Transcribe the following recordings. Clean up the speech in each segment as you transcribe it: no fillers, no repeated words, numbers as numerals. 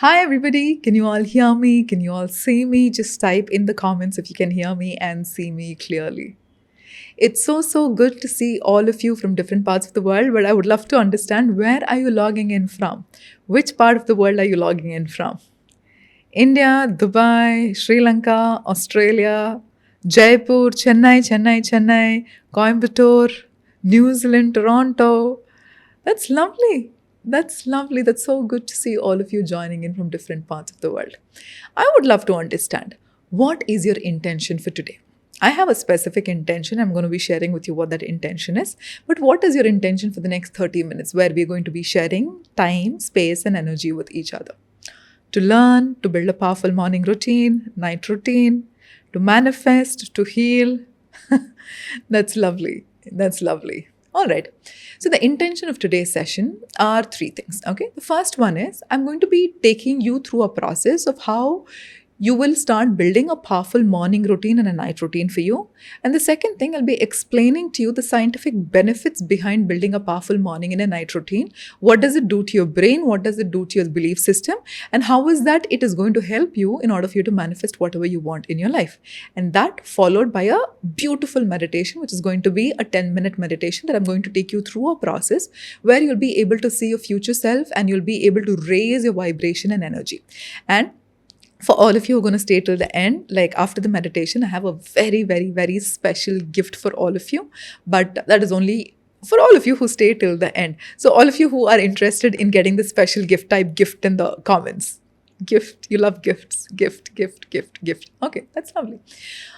Hi, everybody. Can you all hear me? Can you all see me? Just type in the comments if you can hear me and see me clearly. It's so good to see all of you from different parts of the world, but I would love to understand, where are you logging in from? Which part of the world are you logging in from? India, Dubai, Sri Lanka, Australia, Jaipur, Chennai, Coimbatore, New Zealand, Toronto. That's lovely. That's lovely. That's so good to see all of you joining in from different parts of the world. I would love to understand, what is your intention for today? I have a specific intention. I'm going to be sharing with you what that intention is. But what is your intention for the next 30 minutes, where we're going to be sharing time, space, and energy with each other? To learn, to build a powerful morning routine, night routine, to manifest, to heal. That's lovely. That's lovely. All right. So the intention of today's session are three things. Okay. The first one is, I'm going to be taking you through a process of how you will start building a powerful morning routine and a night routine for you. And the second thing, I'll be explaining to you the scientific benefits behind building a powerful morning and a night routine. What does it do to your brain? What does it do to your belief system? And how is that it is going to help you in order for you to manifest whatever you want in your life? And that followed by a beautiful meditation, which is going to be a 10-minute meditation that I'm going to take you through a process where you'll be able to see your future self and you'll be able to raise your vibration and energy. And for all of you who are going to stay till the end, like after the meditation, I have a very special gift for all of you. But that is only for all of you who stay till the end. So all of you who are interested in getting the special gift, type gift in the comments. Gift. You love gifts. Gift. Okay, that's lovely.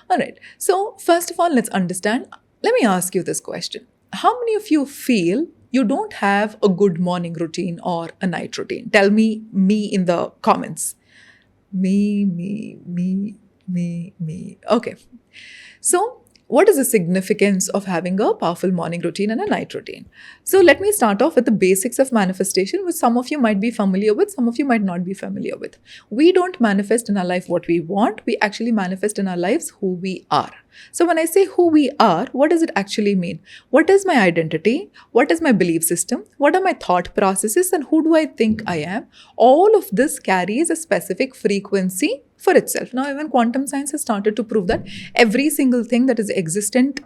All right. So first of all, let's understand. Let me ask you this question. How many of you feel you don't have a good morning routine or a night routine? Tell me in the comments. Me. Okay. So, what is the significance of having a powerful morning routine and a night routine? So, let me start off with the basics of manifestation, which some of you might be familiar with, some of you might not be familiar with. We don't manifest in our life what we want, we actually manifest in our lives who we are. So when I say who we are, what does it actually mean? What is my identity? What is my belief system? What are my thought processes? And who do I think I am? All of this carries a specific frequency for itself. Now, even quantum science has started to prove that every single thing that is existent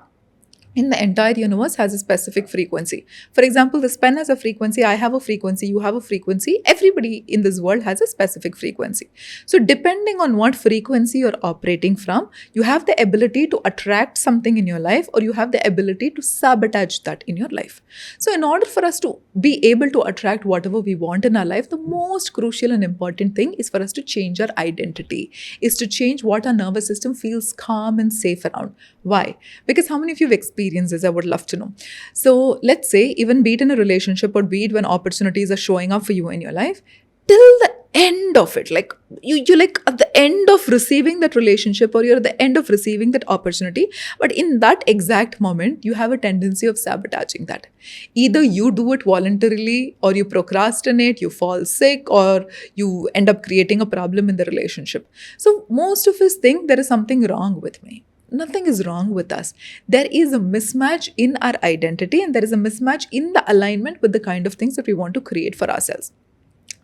in the entire universe has a specific frequency. For example, this pen has a frequency, I have a frequency, you have a frequency, everybody in this world has a specific frequency. So depending on what frequency you're operating from, you have the ability to attract something in your life, or you have the ability to sabotage that in your life. So in order for us to be able to attract whatever we want in our life, the most crucial and important thing is for us to change our identity, is to change what our nervous system feels calm and safe around. Why? Because how many of you have experiences, I would love to know. So let's say, even be it in a relationship or be it when opportunities are showing up for you in your life, till the end of it, like you're like at the end of receiving that relationship, or you're at the end of receiving that opportunity, but in that exact moment you have a tendency of sabotaging that. Either you do it voluntarily, or you procrastinate, you fall sick, or you end up creating a problem in the relationship. So most of us think there is something wrong with me. Nothing is wrong with us. There is a mismatch in our identity, and there is a mismatch in the alignment with the kind of things that we want to create for ourselves.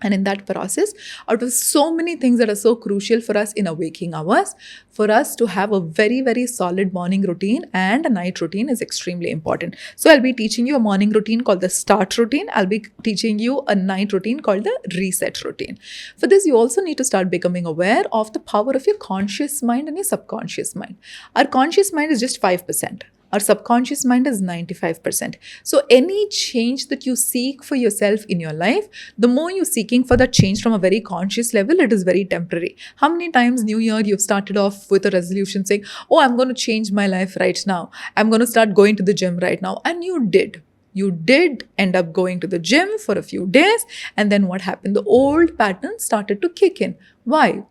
And in that process, out of so many things that are so crucial for us in our waking hours, for us to have a very solid morning routine and a night routine is extremely important. So I'll be teaching you a morning routine called the start routine. I'll be teaching you a night routine called the reset routine. For this, you also need to start becoming aware of the power of your conscious mind and your subconscious mind. Our conscious mind is just 5%. Our subconscious mind is 95%. So any change that you seek for yourself in your life, the more you're seeking for that change from a very conscious level, it is very temporary. How many times New Year you've started off with a resolution saying, oh, I'm going to change my life right now. I'm going to start going to the gym right now. And you did. You did end up going to the gym for a few days. And then what happened? The old pattern started to kick in. Why?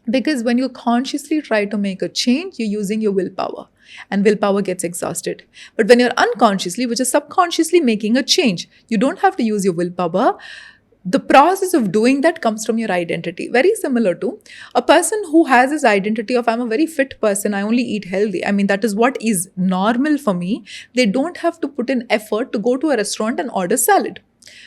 Because when you consciously try to make a change, you're using your willpower, and willpower gets exhausted. But when you're unconsciously, which is subconsciously making a change, you don't have to use your willpower. The process of doing that comes from your identity. Very similar to a person who has his identity of, I'm a very fit person, I only eat healthy. I mean, that is what is normal for me. They don't have to put in effort to go to a restaurant and order salad.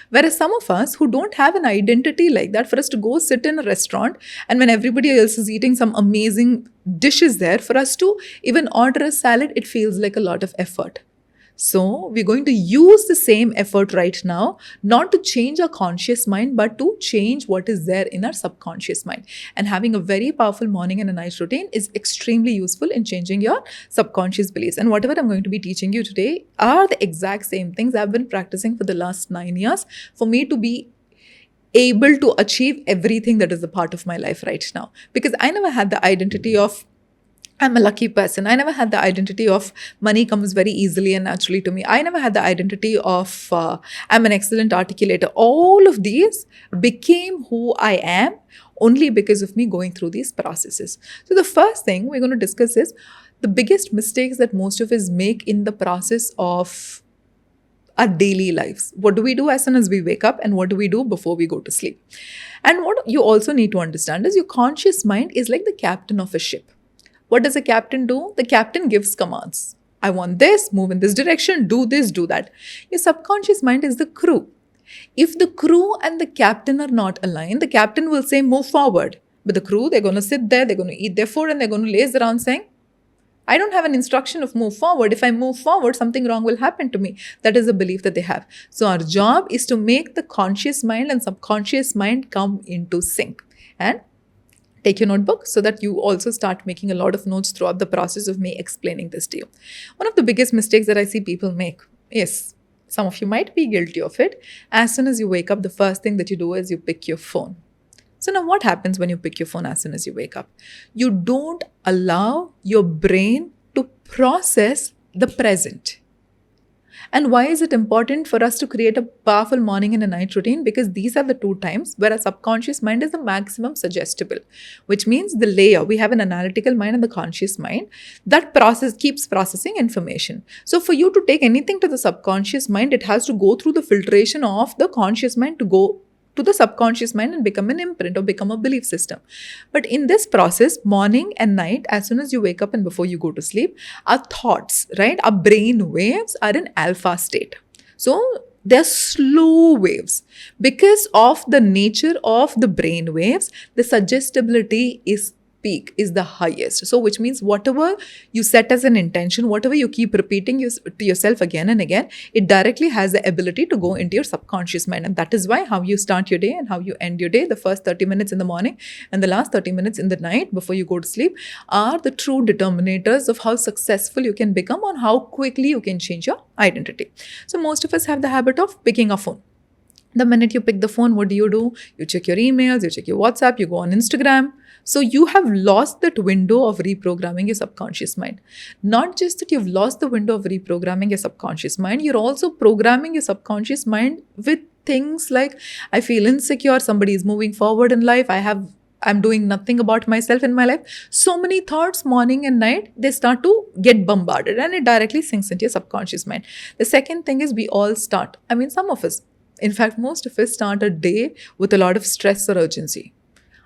Whereas some of us who don't have an identity like that, for us to go sit in a restaurant and when everybody else is eating some amazing dishes there, for us to even order a salad, it feels like a lot of effort. So we're going to use the same effort right now, not to change our conscious mind, but to change what is there in our subconscious mind. And having a very powerful morning and a night routine is extremely useful in changing your subconscious beliefs. And whatever I'm going to be teaching you today are the exact same things I've been practicing for the last 9 years for me to be able to achieve everything that is a part of my life right now. Because I never had the identity of I'm a lucky person. I never had the identity of money comes very easily and naturally to me. I never had the identity of I'm an excellent articulator. All of these became who I am only because of me going through these processes. So the first thing we're going to discuss is the biggest mistakes that most of us make in the process of our daily lives. What do we do as soon as we wake up and what do we do before we go to sleep? And what you also need to understand is your conscious mind is like the captain of a ship. What does a captain do? The captain gives commands. I want this, move in this direction, do this, do that. Your subconscious mind is the crew. If the crew and the captain are not aligned, the captain will say, move forward. But the crew, they're going to sit there, they're going to eat their food, and they're going to laze around saying, I don't have an instruction of move forward. If I move forward, something wrong will happen to me. That is a belief that they have. So our job is to make the conscious mind and subconscious mind come into sync. And take your notebook so that you also start making a lot of notes throughout the process of me explaining this to you. One of the biggest mistakes that I see people make, yes, some of you might be guilty of it. As soon as you wake up, the first thing that you do is you pick your phone. So now what happens when you pick your phone as soon as you wake up? You don't allow your brain to process the present. And why is it important for us to create a powerful morning and a night routine? Because these are the two times where our subconscious mind is the maximum suggestible, which means the layer, we have an analytical mind and the conscious mind that keeps processing information. So for you to take anything to the subconscious mind, it has to go through the filtration of the conscious mind to go to the subconscious mind and become an imprint or become a belief system. But in this process, morning and night, as soon as you wake up and before you go to sleep, our thoughts, right, our brain waves are in alpha state. So they're slow waves. Because of the nature of the brain waves, the suggestibility is peak, is the highest. So which means whatever you set as an intention, whatever you keep repeating to yourself again and again, it directly has the ability to go into your subconscious mind. And that is why how you start your day and how you end your day, the first 30 minutes in the morning and the last 30 minutes in the night before you go to sleep, are the true determinators of how successful you can become and how quickly you can change your identity. So most of us have the habit of picking a phone. The minute you pick the phone, what do? You check your emails, you check your WhatsApp, you go on Instagram. So you have lost that window of reprogramming your subconscious mind. Not just that you've lost the window of reprogramming your subconscious mind, you're also programming your subconscious mind with things like, I feel insecure, somebody is moving forward in life, I'm doing nothing about myself in my life. So many thoughts morning and night, they start to get bombarded and it directly sinks into your subconscious mind. The second thing is we all start, some of us, in fact, most of us start a day with a lot of stress or urgency.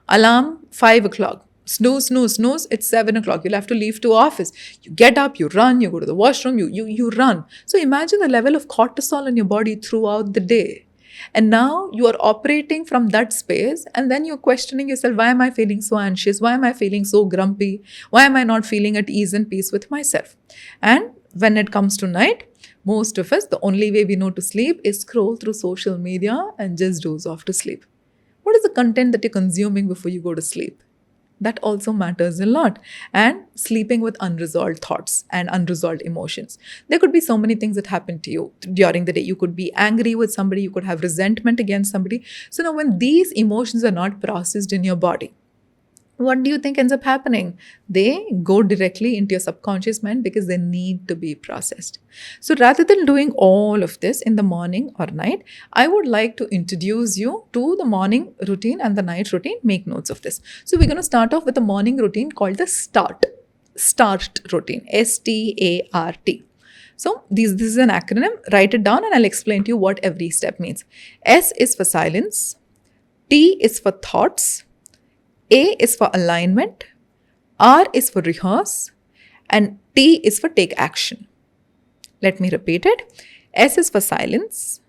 Alarm, 5 o'clock. Snooze, snooze, snooze. It's 7 o'clock. You'll have to leave to office. You get up, you run, you go to the washroom, you run. So imagine the level of cortisol in your body throughout the day. And now you are operating from that space and then you're questioning yourself, why am I feeling so anxious? Why am I feeling so grumpy? Why am I not feeling at ease and peace with myself? And when it comes to night, most of us, the only way we know to sleep is scroll through social media and just doze off to sleep. What is the content that you're consuming before you go to sleep? That also matters a lot. And sleeping with unresolved thoughts and unresolved emotions. There could be so many things that happen to you during the day. You could be angry with somebody, you could have resentment against somebody. So now when these emotions are not processed in your body, what do you think ends up happening? They go directly into your subconscious mind because they need to be processed. So rather than doing all of this in the morning or night, I would like to introduce you to the morning routine and the night routine. Make notes of this. So we're going to start off with a morning routine called the START routine, START. So this is an acronym. Write it down and I'll explain to you what every step means. S is for silence. T is for thoughts. A is for alignment, R is for rehearse, and T is for take action. Let me repeat it. S is for silence,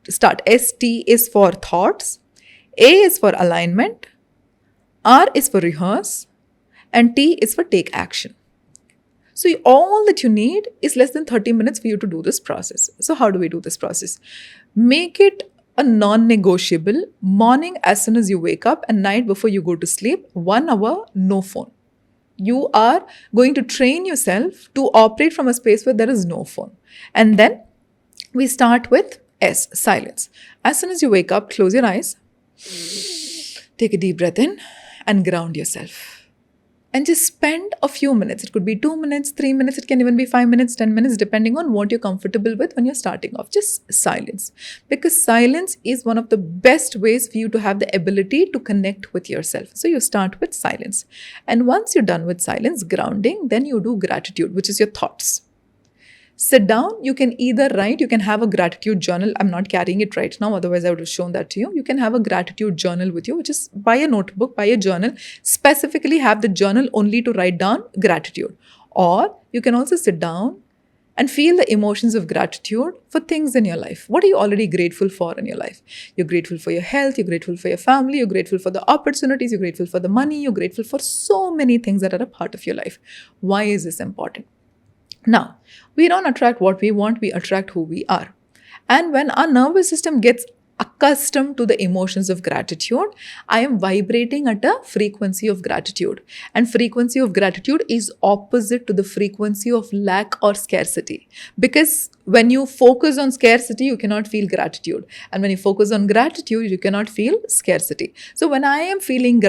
Start. ST is for thoughts, A is for alignment, R is for rehearse, and T is for take action. So all that you need is less than 30 minutes for you to do this process. So how do we do this process? Make it a non-negotiable. Morning as soon as you wake up and night before you go to sleep, 1 hour, no phone. You are going to train yourself to operate from a space where there is no phone. And then we start with S, silence. As soon as you wake up, close your eyes, take a deep breath in and ground yourself. And just spend a few minutes. It could be 2 minutes, 3 minutes, it can even be 5 minutes, 10 minutes, depending on what you're comfortable with when you're starting off. Just silence. Because silence is one of the best ways for you to have the ability to connect with yourself. So you start with silence. And once you're done with silence, grounding, then you do gratitude, which is your thoughts. Sit down, you can either write, you can have a gratitude journal. I'm not carrying it right now, otherwise I would have shown that to you. You can have a gratitude journal with you, which is buy a notebook, buy a journal, specifically have the journal only to write down gratitude. Or you can also sit down and feel the emotions of gratitude for things in your life. What are you already grateful for in your life? You're grateful for your health, you're grateful for your family, you're grateful for the opportunities, you're grateful for the money, you're grateful for so many things that are a part of your life. Why is this important? Now, we don't attract what we want, we attract who we are. And when our nervous system gets accustomed to the emotions of gratitude, I am vibrating at a frequency of gratitude. And frequency of gratitude is opposite to the frequency of lack or scarcity. Because when you focus on scarcity, you cannot feel gratitude. And when you focus on gratitude, you cannot feel scarcity. So when I am feeling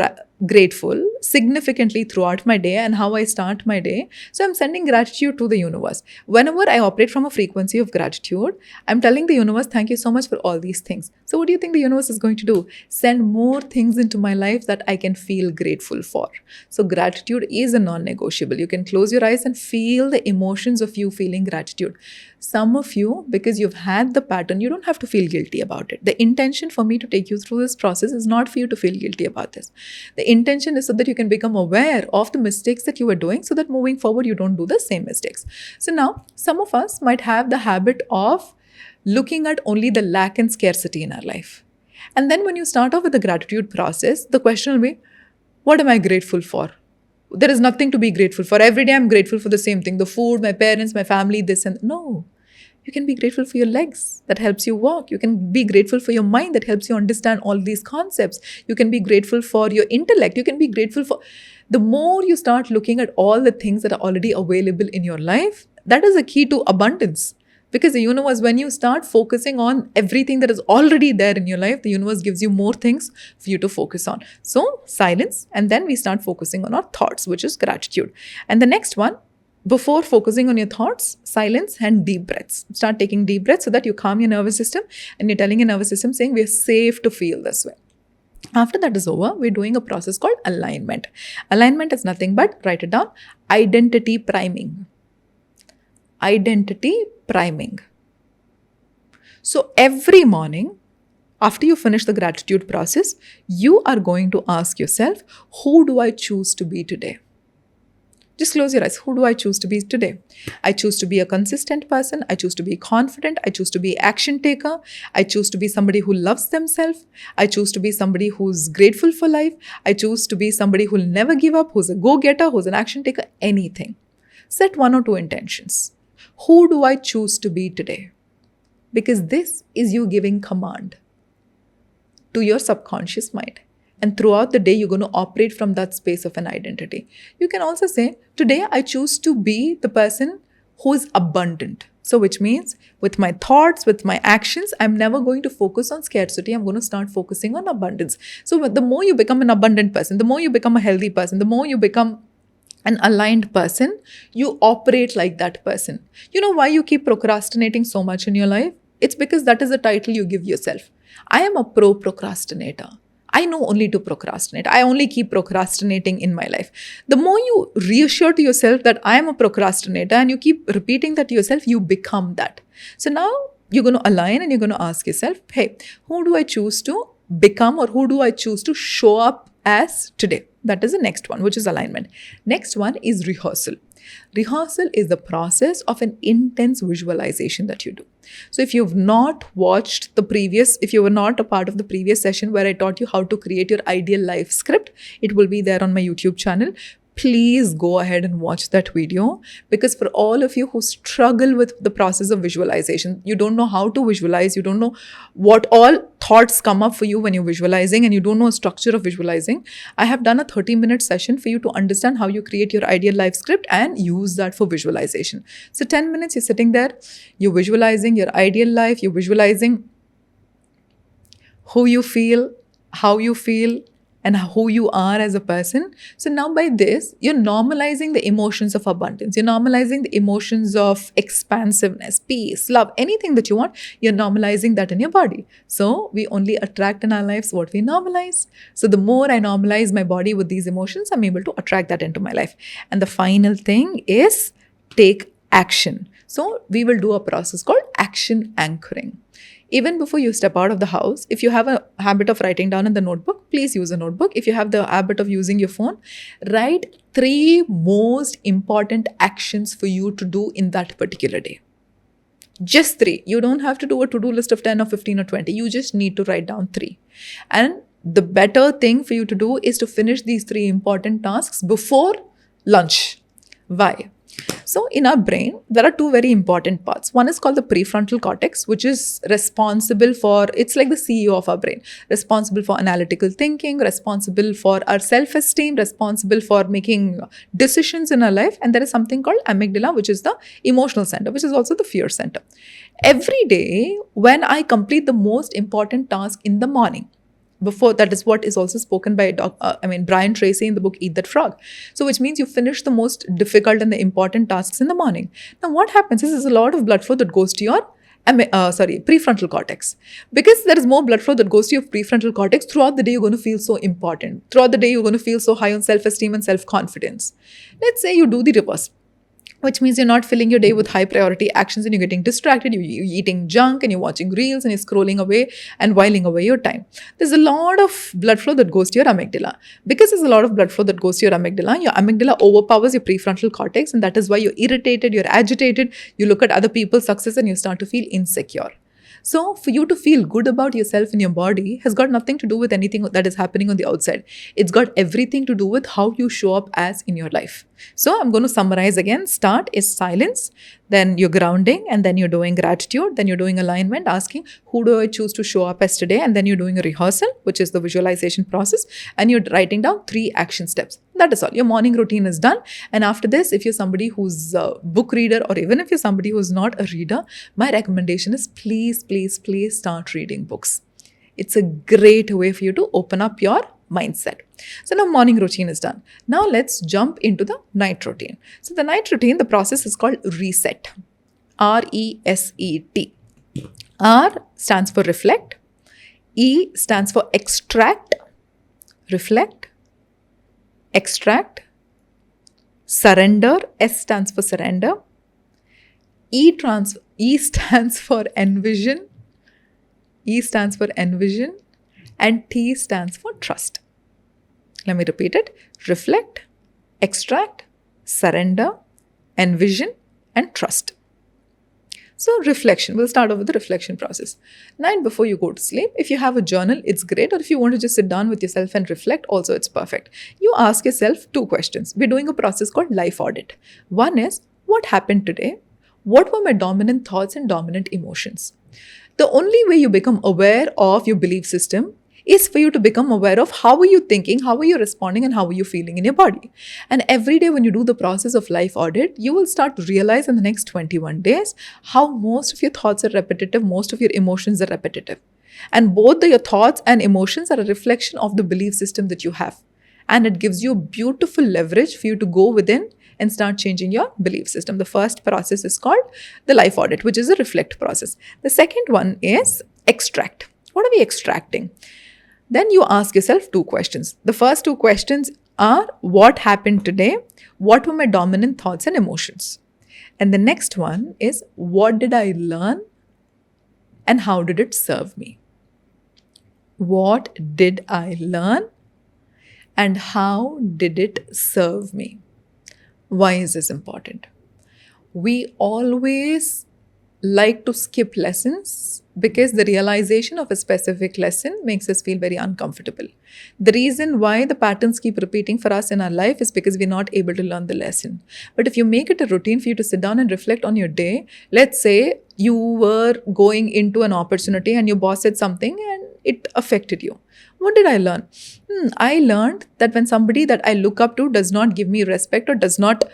grateful significantly throughout my day and how I start my day, so I'm sending gratitude to the universe. Whenever I operate from a frequency of gratitude, I'm telling the universe, thank you so much for all these things. So what do you think the universe is going to do? Send more things into my life that I can feel grateful for. So gratitude is a non-negotiable. You can close your eyes and feel the emotions of you feeling gratitude. Some of you, because you've had the pattern, you don't have to feel guilty about it. The intention for me to take you through this process is not for you to feel guilty about this. The intention is so that you can become aware of the mistakes that you were doing so that moving forward, you don't do the same mistakes. So now, some of us might have the habit of looking at only the lack and scarcity in our life. And then when you start off with the gratitude process, the question will be, what am I grateful for? There is nothing to be grateful for. Every day I'm grateful for the same thing. The food, my parents, my family, this and no. You can be grateful for your legs that helps you walk. You can be grateful for your mind that helps you understand all these concepts. You can be grateful for your intellect. You can be grateful for... The more you start looking at all the things that are already available in your life, that is a key to abundance. Because the universe, when you start focusing on everything that is already there in your life, the universe gives you more things for you to focus on. So silence, and then we start focusing on our thoughts, which is gratitude. And the next one, before focusing on your thoughts, silence and deep breaths. Start taking deep breaths so that you calm your nervous system and you're telling your nervous system saying we're safe to feel this way. After that is over, we're doing a process called alignment. Alignment is nothing but, write it down, identity priming. Identity priming. So every morning, after you finish the gratitude process, you are going to ask yourself, who do I choose to be today? Just close your eyes. Who do I choose to be today? I choose to be a consistent person. I choose to be confident. I choose to be action taker. I choose to be somebody who loves themselves. I choose to be somebody who's grateful for life. I choose to be somebody who'll never give up, who's a go-getter, who's an action taker, anything. Set 1 or 2 intentions. Who do I choose to be today? Because this is you giving command to your subconscious mind. And throughout the day, you're going to operate from that space of an identity. You can also say, today I choose to be the person who is abundant. So which means with my thoughts, with my actions, I'm never going to focus on scarcity. I'm going to start focusing on abundance. So the more you become an abundant person, the more you become a healthy person, the more you become an aligned person, you operate like that person. You know why you keep procrastinating so much in your life? It's because that is the title you give yourself. I am a pro procrastinator. I know only to procrastinate. I only keep procrastinating in my life. The more you reassure to yourself that I am a procrastinator and you keep repeating that to yourself, you become that. So now you're going to align and you're going to ask yourself, hey, who do I choose to become, or who do I choose to show up as today? That is the next one, which is alignment. Next one is rehearsal. Rehearsal is the process of an intense visualization that you do. So if you've not watched the previous, if you were not a part of the previous session where I taught you how to create your ideal life script, it will be there on my YouTube channel. Please go ahead and watch that video, because for all of you who struggle with the process of visualization, you don't know how to visualize, you don't know what all thoughts come up for you when you're visualizing, and you don't know a structure of visualizing, I have done a 30-minute session for you to understand how you create your ideal life script and use that for visualization. So 10 minutes, you're sitting there, you're visualizing your ideal life, you're visualizing who you feel, how you feel, and who you are as a person. So now by this, you're normalizing the emotions of abundance. You're normalizing the emotions of expansiveness, peace, love, anything that you want. You're normalizing that in your body. So we only attract in our lives what we normalize. So the more I normalize my body with these emotions, I'm able to attract that into my life. And the final thing is take action. So we will do a process called action anchoring. Even before you step out of the house, if you have a habit of writing down in the notebook, please use a notebook. If you have the habit of using your phone, write 3 most important actions for you to do in that particular day. Just 3. You don't have to do a to-do list of 10 or 15 or 20. You just need to write down 3. And the better thing for you to do is to finish these 3 important tasks before lunch. Why? So in our brain, there are 2 very important parts. One is called the prefrontal cortex, which is responsible for, it's like the CEO of our brain, responsible for analytical thinking, responsible for our self-esteem, responsible for making decisions in our life. And there is something called amygdala, which is the emotional center, which is also the fear center. Every day, when I complete the most important task in the morning, before that is what is also spoken by Brian Tracy in the book Eat That Frog. So which means you finish the most difficult and the important tasks in the morning. Now what happens is there's a lot of blood flow that goes to your prefrontal cortex. Because there is more blood flow that goes to your prefrontal cortex, throughout the day you're going to feel so important. Throughout the day you're going to feel so high on self-esteem and self-confidence. Let's say you do the reverse, which means you're not filling your day with high priority actions and you're getting distracted, you're eating junk and you're watching reels and you're scrolling away and whiling away your time. There's a lot of blood flow that goes to your amygdala. Because there's a lot of blood flow that goes to your amygdala overpowers your prefrontal cortex, and that is why you're irritated, you're agitated, you look at other people's success and you start to feel insecure. So for you to feel good about yourself and your body has got nothing to do with anything that is happening on the outside. It's got everything to do with how you show up as in your life. So I'm going to summarize again. Start is silence, then you're grounding, and then you're doing gratitude, then you're doing alignment, asking who do I choose to show up as today, and then you're doing a rehearsal, which is the visualization process, and you're writing down 3 action steps. That is all. Your morning routine is done. And after this, if you're somebody who's a book reader, or even if you're somebody who's not a reader, my recommendation is please start reading books. It's a great way for you to open up your mindset. So now morning routine is done. Now let's jump into the night routine. So the night routine, the process is called reset. R-E-S-E-T. R stands for reflect. E stands for extract. Reflect. Extract. Surrender. S stands for surrender. E stands for envision. E stands for envision. And T stands for trust. Let me repeat it. Reflect, extract, surrender, envision, and trust. So reflection, we'll start off with the reflection process. Night before you go to sleep, if you have a journal, it's great. Or if you want to just sit down with yourself and reflect, also it's perfect. You ask yourself 2 questions. We're doing a process called life audit. One is, what happened today? What were my dominant thoughts and dominant emotions? The only way you become aware of your belief system is for you to become aware of how are you thinking, how are you responding, and how are you feeling in your body. And every day when you do the process of life audit, you will start to realize in the next 21 days how most of your thoughts are repetitive, most of your emotions are repetitive. And both your thoughts and emotions are a reflection of the belief system that you have. And it gives you beautiful leverage for you to go within and start changing your belief system. The first process is called the life audit, which is a reflect process. The second one is extract. What are we extracting? Then you ask yourself 2 questions. The first 2 questions are, what happened today? What were my dominant thoughts and emotions? And the next one is, what did I learn? And how did it serve me? What did I learn? And how did it serve me? Why is this important? We always like to skip lessons because the realization of a specific lesson makes us feel very uncomfortable. The reason why the patterns keep repeating for us in our life is because we're not able to learn the lesson. But if you make it a routine for you to sit down and reflect on your day, let's say you were going into an opportunity and your boss said something and it affected you. What did I learn? I learned that when somebody that I look up to does not give me respect or does not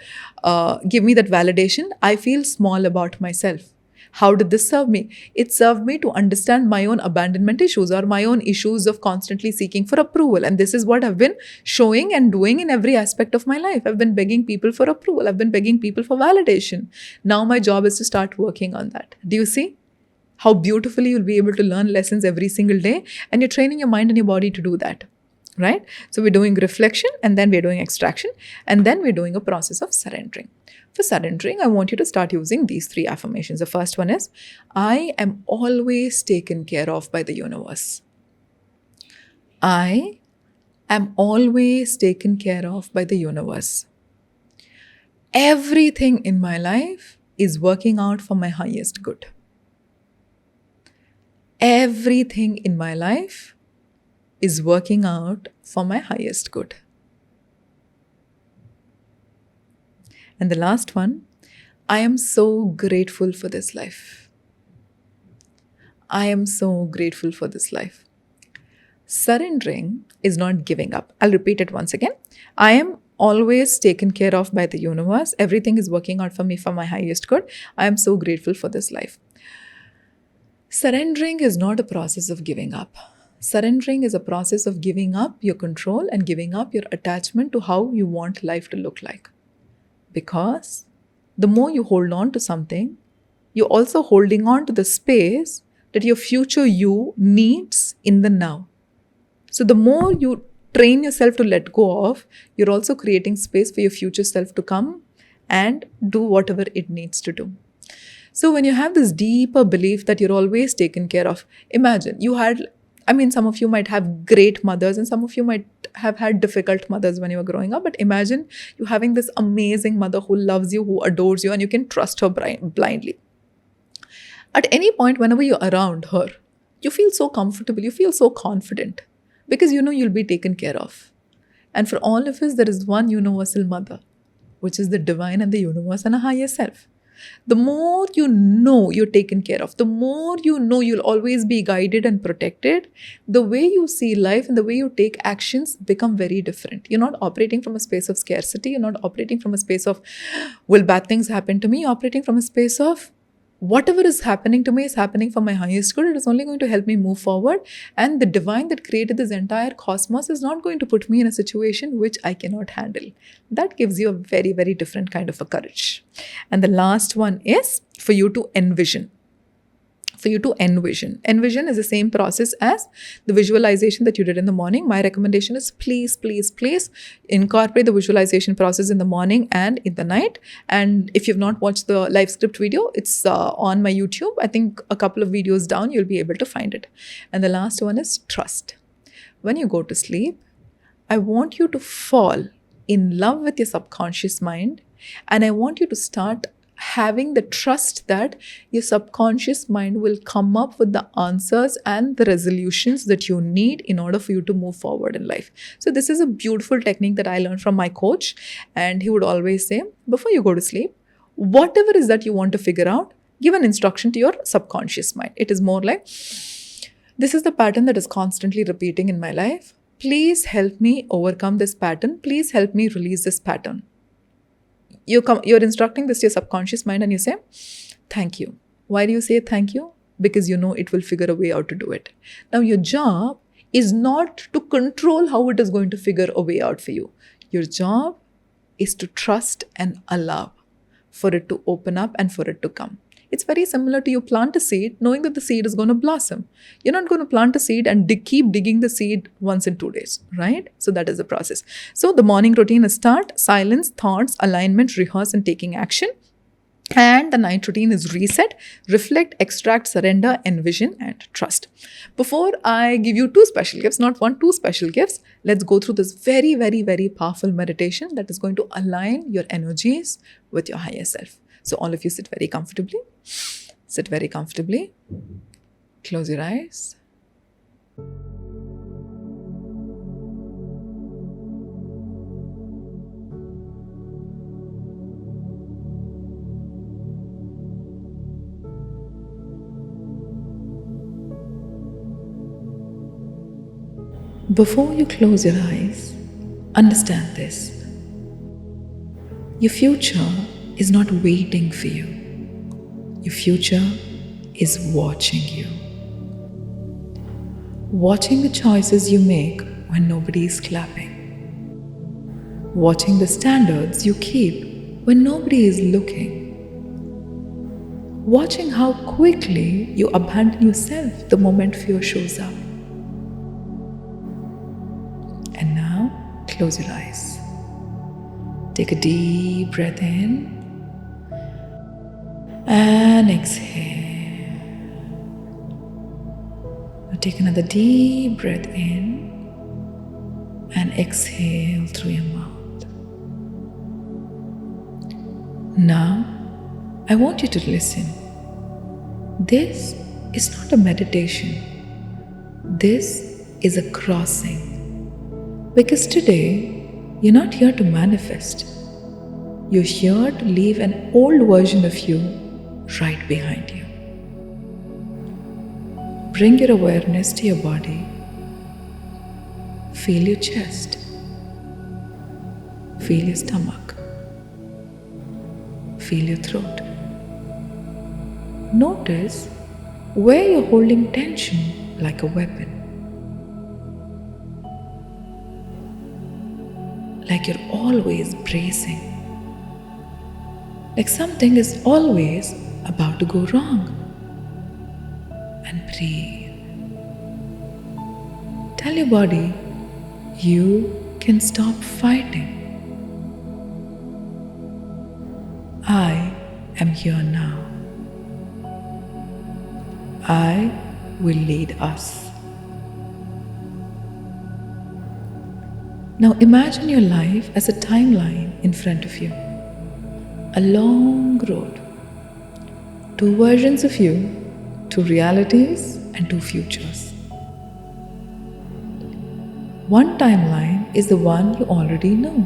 give me that validation, I feel small about myself. How did this serve me? It served me to understand my own abandonment issues or my own issues of constantly seeking for approval. And this is what I've been showing and doing in every aspect of my life. I've been begging people for approval. I've been begging people for validation. Now my job is to start working on that. Do you see how beautifully you'll be able to learn lessons every single day? And you're training your mind and your body to do that. Right? So we're doing reflection, and then we're doing extraction, and then we're doing a process of surrendering. For surrendering, I want you to start using these 3 affirmations. The first one is, I am always taken care of by the universe. I am always taken care of by the universe. Everything in my life is working out for my highest good. Everything in my life is working out for my highest good. And the last one, I am so grateful for this life. I am so grateful for this life. Surrendering is not giving up. I'll repeat it once again. I am always taken care of by the universe. Everything is working out for me for my highest good. I am so grateful for this life. Surrendering is not a process of giving up. Surrendering is a process of giving up your control and giving up your attachment to how you want life to look like. Because the more you hold on to something, you're also holding on to the space that your future you needs in the now. So the more you train yourself to let go of, you're also creating space for your future self to come and do whatever it needs to do. So when you have this deeper belief that you're always taken care of, imagine some of you might have great mothers and some of you might have had difficult mothers when you were growing up. But imagine you having this amazing mother who loves you, who adores you, and you can trust her blindly. At any point, whenever you're around her, you feel so comfortable, you feel so confident because you know you'll be taken care of. And for all of us, there is one universal mother, which is the divine and the universe and a higher self. The more you know you're taken care of, the more you know you'll always be guided and protected, the way you see life and the way you take actions become very different. You're not operating from a space of scarcity. You're not operating from a space of, will bad things happen to me? You're operating from a space of, whatever is happening to me is happening for my highest good. It is only going to help me move forward. And the divine that created this entire cosmos is not going to put me in a situation which I cannot handle. That gives you a very, very different kind of a courage. And the last one is for you to envision. Envision is the same process as the visualization that you did in the morning. My recommendation is please incorporate the visualization process in the morning and in the night. And if you've not watched the live script video, it's on my YouTube. I think a couple of videos down, you'll be able to find it. And the last one is trust. When you go to sleep, I want you to fall in love with your subconscious mind, and I want you to start having the trust that your subconscious mind will come up with the answers and the resolutions that you need in order for you to move forward in life. So this is a beautiful technique that I learned from my coach, and he would always say, before you go to sleep, whatever is that you want to figure out, give an instruction to your subconscious mind. It is more like, this is the pattern that is constantly repeating in my life. Please help me overcome this pattern. Please help me release this pattern. You're instructing this to your subconscious mind and you say, thank you. Why do you say thank you? Because you know it will figure a way out to do it. Now, your job is not to control how it is going to figure a way out for you. Your job is to trust and allow for it to open up and for it to come. It's very similar to you plant a seed knowing that the seed is going to blossom. You're not going to plant a seed and keep digging the seed once in 2 days, right? So that is the process. So the morning routine is start, silence, thoughts, alignment, rehearse, and taking action. And the night routine is reset, reflect, extract, surrender, envision, and trust. Before I give you two special gifts, not one, two special gifts, let's go through this very, very, very powerful meditation that is going to align your energies with your higher self. So, all of you sit very comfortably. Sit very comfortably. Close your eyes. Before you close your eyes, understand this. Your future is not waiting for you. Your future is watching you. Watching the choices you make when nobody is clapping. Watching the standards you keep when nobody is looking. Watching how quickly you abandon yourself the moment fear shows up. And now, close your eyes. Take a deep breath in and exhale. Now take another deep breath in and exhale through your mouth. Now, I want you to listen. This is not a meditation. This is a crossing. Because today, you're not here to manifest. You're here to leave an old version of you right behind you. Bring your awareness to your body. Feel your chest. Feel your stomach. Feel your throat. Notice where you're holding tension like a weapon. Like you're always bracing. Like something is always about to go wrong. And breathe. Tell your body, you can stop fighting. I am here now. I will lead us. Now imagine your life as a timeline in front of you. A long road. Two versions of you, two realities and two futures. One timeline is the one you already know.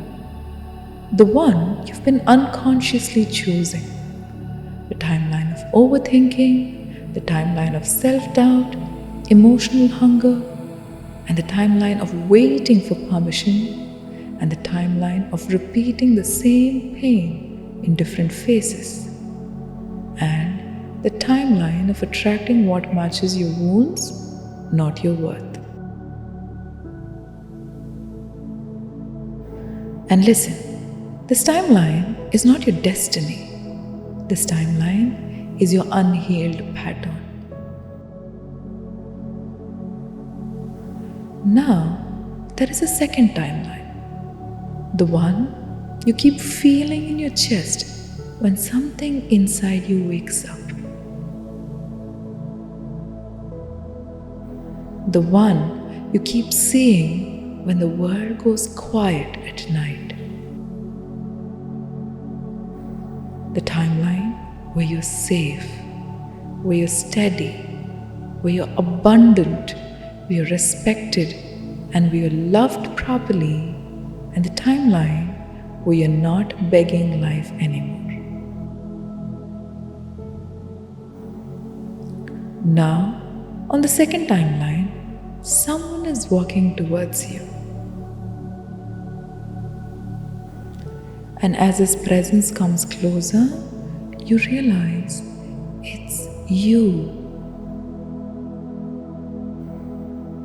The one you've been unconsciously choosing. The timeline of overthinking, the timeline of self-doubt, emotional hunger, and the timeline of waiting for permission, and the timeline of repeating the same pain in different phases, and the timeline of attracting what matches your wounds, not your worth. And listen, this timeline is not your destiny. This timeline is your unhealed pattern. Now, there is a second timeline. The one you keep feeling in your chest when something inside you wakes up. The one you keep seeing when the world goes quiet at night. The timeline where you're safe, where you're steady, where you're abundant, where you're respected, and where you're loved properly, and the timeline where you're not begging life anymore. Now, on the second timeline, someone is walking towards you. And as his presence comes closer, you realize it's you.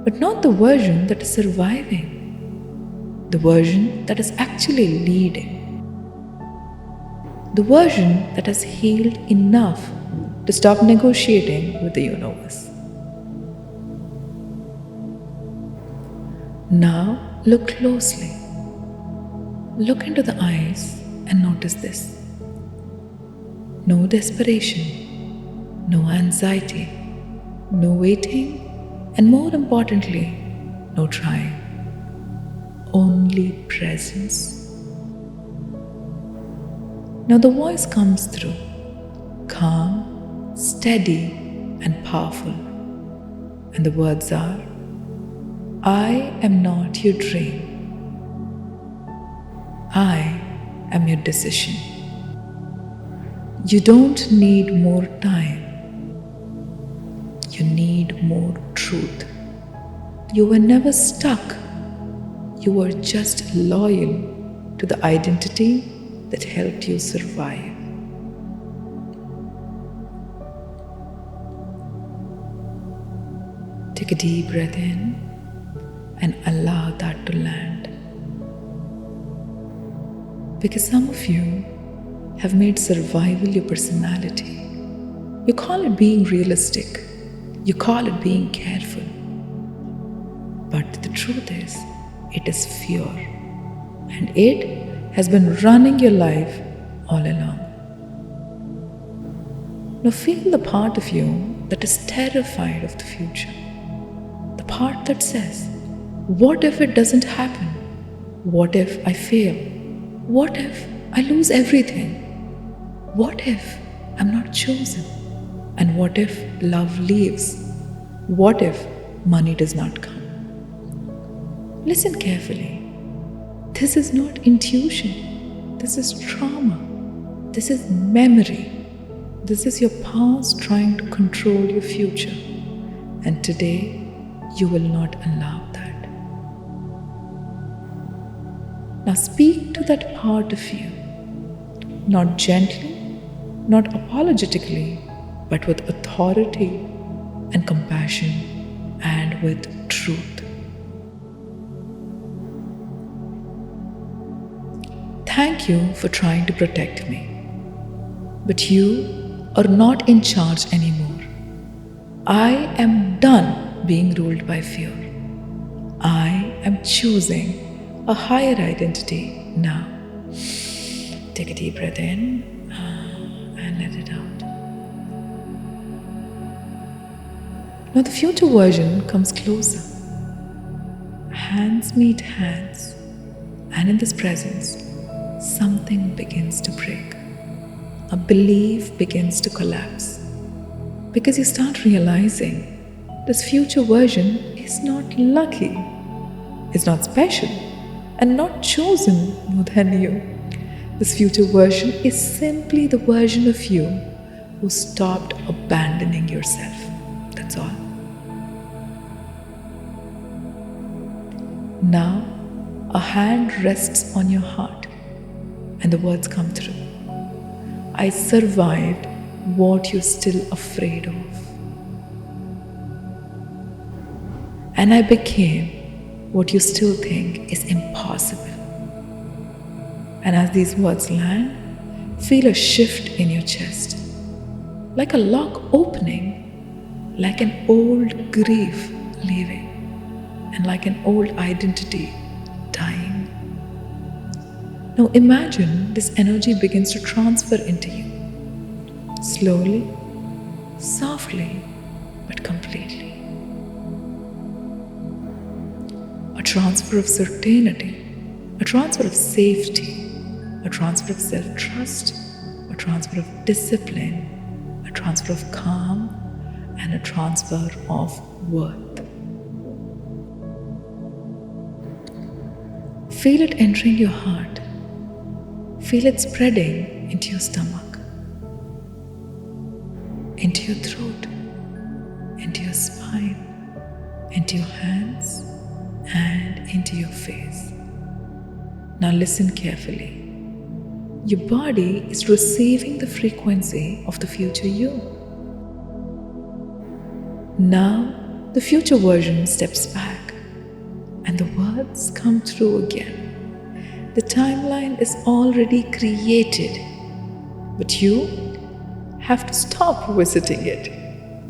But not the version that is surviving, the version that is actually leading, the version that has healed enough to stop negotiating with the universe. Now look closely. Look into the eyes and notice this. No desperation, no anxiety, no waiting, and more importantly, no trying. Only presence. Now the voice comes through, calm, steady, and powerful. And the words are, I am not your dream. I am your decision. You don't need more time. You need more truth. You were never stuck. You were just loyal to the identity that helped you survive. Take a deep breath in and allow that to land. Because some of you have made survival your personality. You call it being realistic. You call it being careful. But the truth is, it is fear. And it has been running your life all along. Now feel the part of you that is terrified of the future. The part that says, what if it doesn't happen? What if I fail? What if I lose everything? What if I'm not chosen? And what if love leaves? What if money does not come? Listen carefully. This is not intuition. This is trauma. This is memory. This is your past trying to control your future. And today, you will not allow that. Now speak to that part of you. Not gently, not apologetically, but with authority and compassion and with truth. Thank you for trying to protect me. But you are not in charge anymore. I am done being ruled by fear. I am choosing a higher identity now. Take a deep breath in and let it out. Now the future version comes closer. Hands meet hands, and in this presence, something begins to break. A belief begins to collapse. Because you start realizing this future version is not lucky, is not special, and not chosen more than you. This future version is simply the version of you who stopped abandoning yourself. That's all. Now, a hand rests on your heart, and the words come through. I survived what you're still afraid of. And I became what you still think is impossible. And as these words land, feel a shift in your chest. Like a lock opening, like an old grief leaving, and like an old identity dying. Now imagine this energy begins to transfer into you. Slowly, softly, but completely. A transfer of certainty, a transfer of safety, a transfer of self-trust, a transfer of discipline, a transfer of calm, and a transfer of worth. Feel it entering your heart. Feel it spreading into your stomach, into your throat, into your spine, into your hands, and into your face. Now listen carefully. Your body is receiving the frequency of the future you. Now the future version steps back, and the words come through again. The timeline is already created, but you have to stop visiting it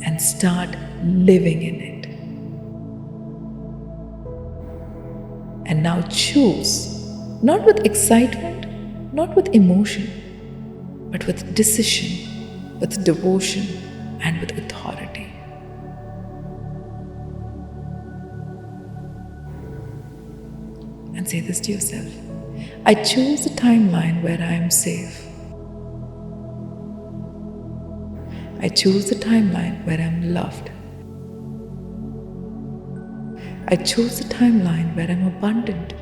and start living in it. And now choose, not with excitement, not with emotion, but with decision. with devotion, and with authority. And say this to yourself. I choose a timeline where I am safe. I choose a timeline where I am loved. I choose a timeline where I'm abundant.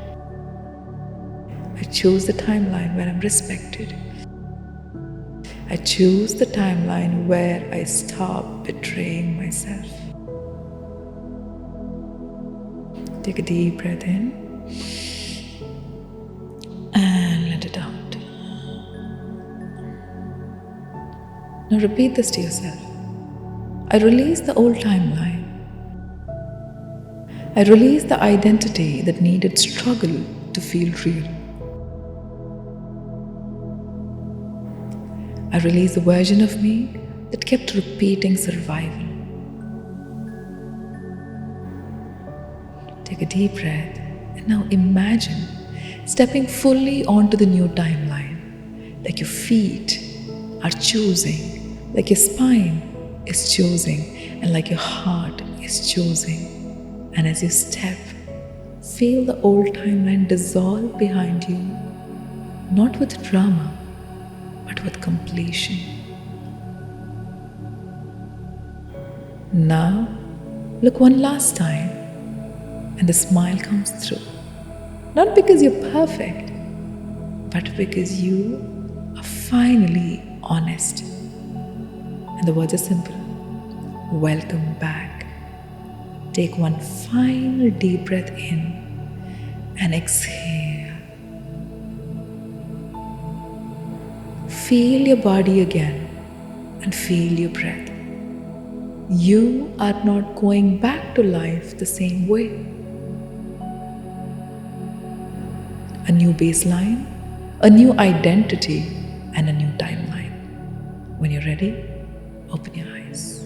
I choose the timeline where I'm respected. I choose the timeline where I stop betraying myself. Take a deep breath in and let it out. Now repeat this to yourself. I release the old timeline. I release the identity that needed struggle to feel real. I release the version of me that kept repeating survival. Take a deep breath and now imagine stepping fully onto the new timeline, like your feet are choosing, like your spine is choosing, and like your heart is choosing. And as you step, feel the old timeline dissolve behind you, not with drama, but with completion. Now, look one last time, and the smile comes through. Not because you're perfect, but because you are finally honest. And the words are simple. Welcome back. Take one final deep breath in and exhale. Feel your body again and feel your breath. You are not going back to life the same way. A new baseline, a new identity, and a new timeline. When you're ready, open your eyes.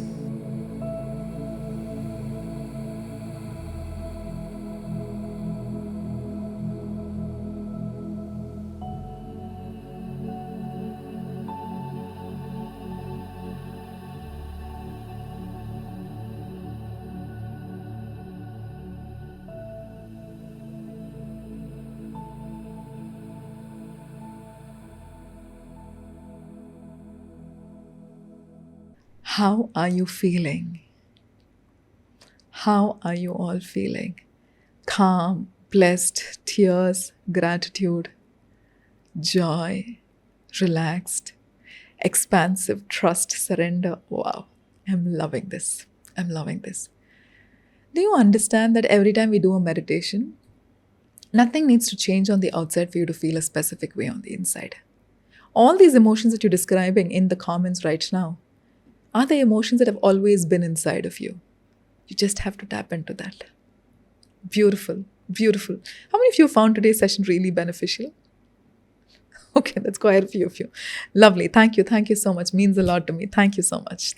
How are you feeling? How are you all feeling? Calm, blessed, tears, gratitude, joy, relaxed, expansive, trust, surrender. Wow, I'm loving this. I'm loving this. Do you understand that every time we do a meditation, nothing needs to change on the outside for you to feel a specific way on the inside? All these emotions that you're describing in the comments right now are the emotions that have always been inside of you. You just have to tap into that. Beautiful, beautiful. How many of you found today's session really beneficial? Okay, that's quite a few of you. Lovely. Thank you. Thank you so much. Means a lot to me. Thank you so much.